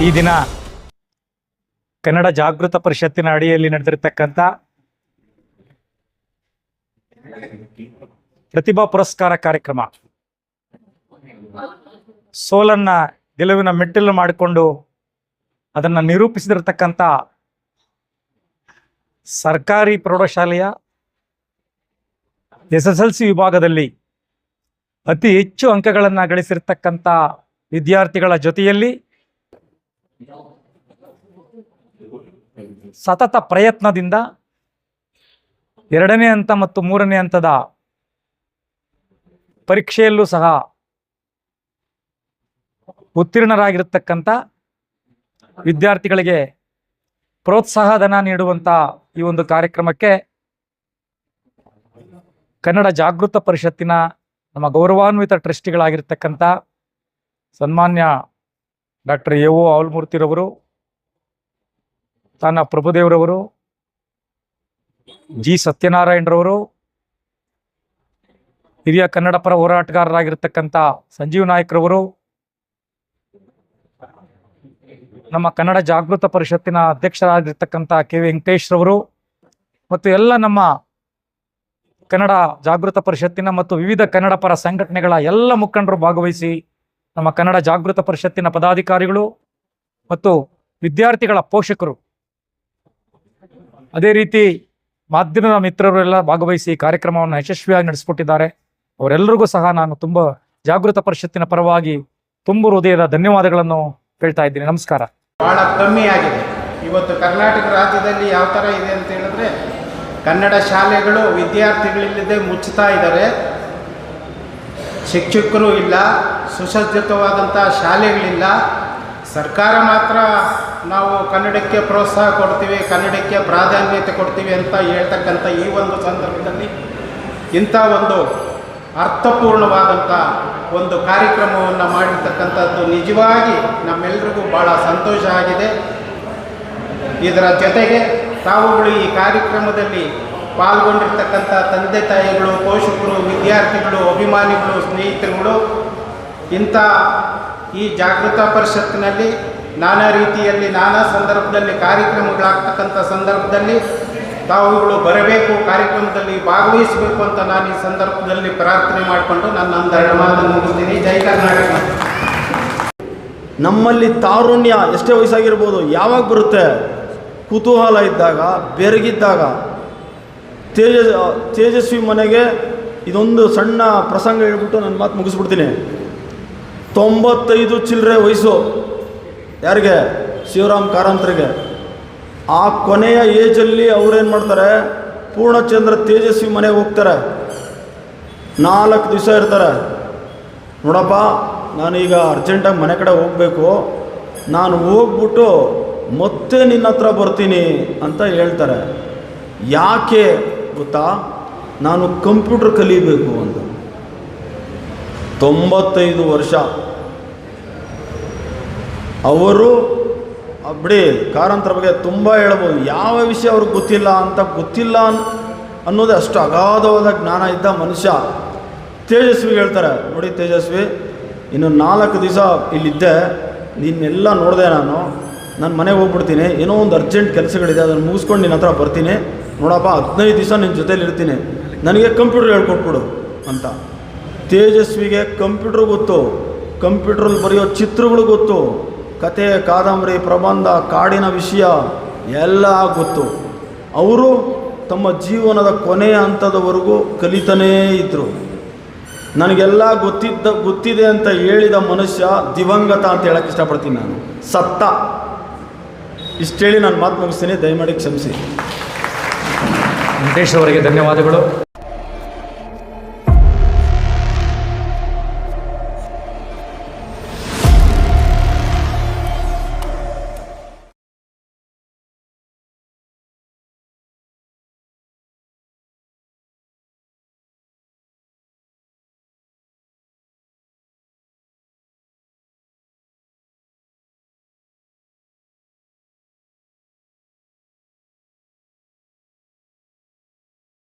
ಈ ದಿನ ಕನ್ನಡ ಜಾಗೃತ ಪರಿಷತ್ತಿನ ಅಡಿಯಲ್ಲಿ ನಡೆದಿರತಕ್ಕಂಥ ಪ್ರತಿಭಾ ಪುರಸ್ಕಾರ ಕಾರ್ಯಕ್ರಮ ಸೋಲನ್ನ ಗೆಲುವಿನ ಮೆಟ್ಟಿಲು ಮಾಡಿಕೊಂಡು ಅದನ್ನು ನಿರೂಪಿಸಿದಿರತಕ್ಕಂಥ ಸರ್ಕಾರಿ ಪ್ರೌಢಶಾಲೆಯ SSLC ವಿಭಾಗದಲ್ಲಿ ಅತಿ ಹೆಚ್ಚು ಅಂಕಗಳನ್ನು ಗಳಿಸಿರ್ತಕ್ಕಂಥ ವಿದ್ಯಾರ್ಥಿಗಳ ಜೊತೆಯಲ್ಲಿ ಸತತ ಪ್ರಯತ್ನದಿಂದ 2ನೇ ಹಂತ ಮತ್ತು 3ನೇ ಹಂತದ ಪರೀಕ್ಷೆಯಲ್ಲೂ ಸಹ ಉತ್ತೀರ್ಣರಾಗಿರತಕ್ಕಂಥ ವಿದ್ಯಾರ್ಥಿಗಳಿಗೆ ಪ್ರೋತ್ಸಾಹಧನ ನೀಡುವಂಥ ಈ ಒಂದು ಕಾರ್ಯಕ್ರಮಕ್ಕೆ ಕನ್ನಡ ಜಾಗೃತ ಪರಿಷತ್ತಿನ ನಮ್ಮ ಗೌರವಾನ್ವಿತ ಟ್ರಸ್ಟಿಗಳಾಗಿರ್ತಕ್ಕಂಥ ಸನ್ಮಾನ್ಯ ಡಾಕ್ಟರ್ ಎ.ಓ. ಆವಲ್ಮೂರ್ತಿರವರು, ತಾನ ಪ್ರಭುದೇವರವರು, ಜಿ ಸತ್ಯನಾರಾಯಣರವರು, ಹಿರಿಯ ಕನ್ನಡ ಪರ ಹೋರಾಟಗಾರರಾಗಿರ್ತಕ್ಕಂಥ ಸಂಜೀವ್ ನಾಯ್ಕರವರು, ನಮ್ಮ ಕನ್ನಡ ಜಾಗೃತ ಪರಿಷತ್ತಿನ ಅಧ್ಯಕ್ಷರಾಗಿರ್ತಕ್ಕಂಥ ಕೆ ವೆಂಕಟೇಶ್ರವರು ಮತ್ತು ಎಲ್ಲ ನಮ್ಮ ಕನ್ನಡ ಜಾಗೃತ ಪರಿಷತ್ತಿನ ಮತ್ತು ವಿವಿಧ ಕನ್ನಡ ಪರ ಸಂಘಟನೆಗಳ ಎಲ್ಲ ಮುಖಂಡರು ಭಾಗವಹಿಸಿ ನಮ್ಮ ಕನ್ನಡ ಜಾಗೃತ ಪರಿಷತ್ತಿನ ಪದಾಧಿಕಾರಿಗಳು ಮತ್ತು ವಿದ್ಯಾರ್ಥಿಗಳ ಪೋಷಕರು, ಅದೇ ರೀತಿ ಮಾಧ್ಯಮದ ಮಿತ್ರರು ಎಲ್ಲ ಭಾಗವಹಿಸಿ ಕಾರ್ಯಕ್ರಮವನ್ನು ಯಶಸ್ವಿಯಾಗಿ ನಡೆಸಿಕೊಟ್ಟಿದ್ದಾರೆ. ಅವರೆಲ್ಲರಿಗೂ ಸಹ ನಾನು ತುಂಬ ಜಾಗೃತ ಪರಿಷತ್ತಿನ ಪರವಾಗಿ ತುಂಬ ಹೃದಯದ ಧನ್ಯವಾದಗಳನ್ನು ಹೇಳ್ತಾ ಇದ್ದೀನಿ. ನಮಸ್ಕಾರ. ಬಹಳ ಕಮ್ಮಿ ಆಗಿದೆ. ಇವತ್ತು ಕರ್ನಾಟಕ ರಾಜ್ಯದಲ್ಲಿ ಯಾವ ಥರ ಇದೆ ಅಂತ ಹೇಳಿದ್ರೆ, ಕನ್ನಡ ಶಾಲೆಗಳು ವಿದ್ಯಾರ್ಥಿಗಳಿಲ್ಲದೆ ಮುಚ್ಚುತ್ತಾ ಇದ್ದಾರೆ. ಶಿಕ್ಷಕರು ಇಲ್ಲ, ಸುಸಜ್ಜಿತವಾದಂಥ ಶಾಲೆಗಳಿಲ್ಲ. ಸರ್ಕಾರ ಮಾತ್ರ ನಾವು ಕನ್ನಡಕ್ಕೆ ಪ್ರೋತ್ಸಾಹ ಕೊಡ್ತೀವಿ, ಕನ್ನಡಕ್ಕೆ ಪ್ರಾಧಾನ್ಯತೆ ಕೊಡ್ತೀವಿ ಅಂತ ಹೇಳ್ತಕ್ಕಂಥ ಈ ಒಂದು ಸಂದರ್ಭದಲ್ಲಿ ಇಂಥ ಒಂದು ಅರ್ಥಪೂರ್ಣವಾದಂಥ ಒಂದು ಕಾರ್ಯಕ್ರಮವನ್ನು ಮಾಡಿರ್ತಕ್ಕಂಥದ್ದು ನಿಜವಾಗಿ ನಮ್ಮೆಲ್ಲರಿಗೂ ಭಾಳ ಸಂತೋಷ ಆಗಿದೆ. ಇದರ ಜೊತೆಗೆ ತಾವುಗಳು ಈ ಕಾರ್ಯಕ್ರಮದಲ್ಲಿ ಪಾಲ್ಗೊಂಡಿರ್ತಕ್ಕಂಥ ತಂದೆ ತಾಯಿಗಳು, ಪೋಷಕರು, ವಿದ್ಯಾರ್ಥಿಗಳು, ಅಭಿಮಾನಿಗಳು, ಸ್ನೇಹಿತರುಗಳು, ಇಂಥ ಈ ಜಾಗೃತ ಪರಿಷತ್ತಿನಲ್ಲಿ ನಾನಾ ರೀತಿಯಲ್ಲಿ ನಾನಾ ಸಂದರ್ಭದಲ್ಲಿ ಕಾರ್ಯಕ್ರಮಗಳಾಗ್ತಕ್ಕಂಥ ಸಂದರ್ಭದಲ್ಲಿ ತಾವುಗಳು ಬರಬೇಕು, ಕಾರ್ಯಕ್ರಮದಲ್ಲಿ ಭಾಗವಹಿಸಬೇಕು ಅಂತ ನಾನು ಈ ಸಂದರ್ಭದಲ್ಲಿ ಪ್ರಾರ್ಥನೆ ಮಾಡಿಕೊಂಡು ನನ್ನ 2 ಮಾತನ್ನು ಮುಗಿಸ್ತೀನಿ. ಜೈ ಕರ್ನಾಟಕ. ನಮ್ಮಲ್ಲಿ ತಾರುಣ್ಯ ಎಷ್ಟೇ ವಯಸ್ಸಾಗಿರ್ಬೋದು, ಯಾವಾಗ ಬರುತ್ತೆ? ಕುತೂಹಲ ಇದ್ದಾಗ, ಬೆರಗಿದ್ದಾಗ. ತೇಜಸ್ವಿ ಮನೆಗೆ ಇದೊಂದು ಸಣ್ಣ ಪ್ರಸಂಗ ಹೇಳ್ಬಿಟ್ಟು ನನ್ನ ಮಾತು ಮುಗಿಸ್ಬಿಡ್ತೀನಿ. 95 ಚಿಲ್ಲರೆ ವಯಸ್ಸು. ಯಾರಿಗೆ? ಶಿವರಾಮ್ ಕಾರಂತರಿಗೆ. ಆ ಕೊನೆಯ ಏಜಲ್ಲಿ ಅವ್ರೇನು ಮಾಡ್ತಾರೆ, ಪೂರ್ಣಚಂದ್ರ ತೇಜಸ್ವಿ ಮನೆಗೆ ಹೋಗ್ತಾರೆ. 4 ದಿವಸ ಇರ್ತಾರೆ. ನೋಡಪ್ಪ, ನಾನೀಗ ಅರ್ಜೆಂಟಾಗಿ ಮನೆ ಕಡೆ ಹೋಗಬೇಕು, ನಾನು ಹೋಗ್ಬಿಟ್ಟು ಮತ್ತೆ ನಿನ್ನ ಹತ್ರ ಬರ್ತೀನಿ ಅಂತ ಹೇಳ್ತಾರೆ. ಯಾಕೆ ಗೊತ್ತಾ? ನಾನು ಕಂಪ್ಯೂಟರ್ ಕಲಿಬೇಕು ಅಂತ. 95 ವರ್ಷ. ಅವರು ಬಿಡಿ, ಕಾರಂತರ ಬಗ್ಗೆ ತುಂಬ ಹೇಳ್ಬೋದು. ಯಾವ ವಿಷಯ ಅವ್ರಿಗೆ ಗೊತ್ತಿಲ್ಲ ಅನ್ನೋದೇ ಅಷ್ಟು ಅಗಾಧವಾದ ಜ್ಞಾನ ಇದ್ದ ಮನುಷ್ಯ. ತೇಜಸ್ವಿಗೆ ಹೇಳ್ತಾರೆ, ನೋಡಿ ತೇಜಸ್ವಿ, ಇನ್ನು 4 ದಿವಸ ಇಲ್ಲಿದ್ದೆ, ನಿನ್ನೆಲ್ಲ ನೋಡಿದೆ, ನಾನು ಮನೆಗೆ ಹೋಗ್ಬಿಡ್ತೀನಿ, ಏನೋ ಒಂದು ಅರ್ಜೆಂಟ್ ಕೆಲಸಗಳಿದೆ, ಅದನ್ನು ಮುಗಿಸ್ಕೊಂಡು ನಿನ್ನ ಹತ್ರ ಬರ್ತೀನಿ. ನೋಡಪ್ಪ, 15 ದಿವಸ ನಿನ್ನ ಜೊತೇಲಿ ಇರ್ತೀನಿ, ನನಗೆ ಕಂಪ್ಯೂಟರ್ ಹೇಳ್ಕೊಟ್ಬಿಡು ಅಂತ. ತೇಜಸ್ವಿಗೆ ಕಂಪ್ಯೂಟ್ರ್ ಗೊತ್ತು, ಕಂಪ್ಯೂಟ್ರಲ್ಲಿ ಬರೆಯೋ ಚಿತ್ರಗಳು ಗೊತ್ತು, ಕತೆ, ಕಾದಂಬರಿ, ಪ್ರಬಂಧ, ಕಾಡಿನ ವಿಷಯ ಎಲ್ಲ ಗೊತ್ತು. ಅವರು ತಮ್ಮ ಜೀವನದ ಕೊನೆಯ ಹಂತದವರೆಗೂ ಕಲಿತಾನೇ ಇದ್ದರು. ನನಗೆಲ್ಲ ಗೊತ್ತಿದೆ ಅಂತ ಹೇಳಿದ ಮನುಷ್ಯ ದಿವಂಗತ ಅಂತ ಹೇಳಕ್ಕೆ ಇಷ್ಟಪಡ್ತೀನಿ. ನಾನು ಸತ್ತ. ಇಷ್ಟು ಹೇಳಿ ನಾನು ಮಾತು ಮುಗಿಸ್ತೀನಿ, ದಯಮಾಡಿ ಕ್ಷಮಿಸಿ. ವೆಂಕಟೇಶ್ ಅವರಿಗೆ ಧನ್ಯವಾದಗಳು.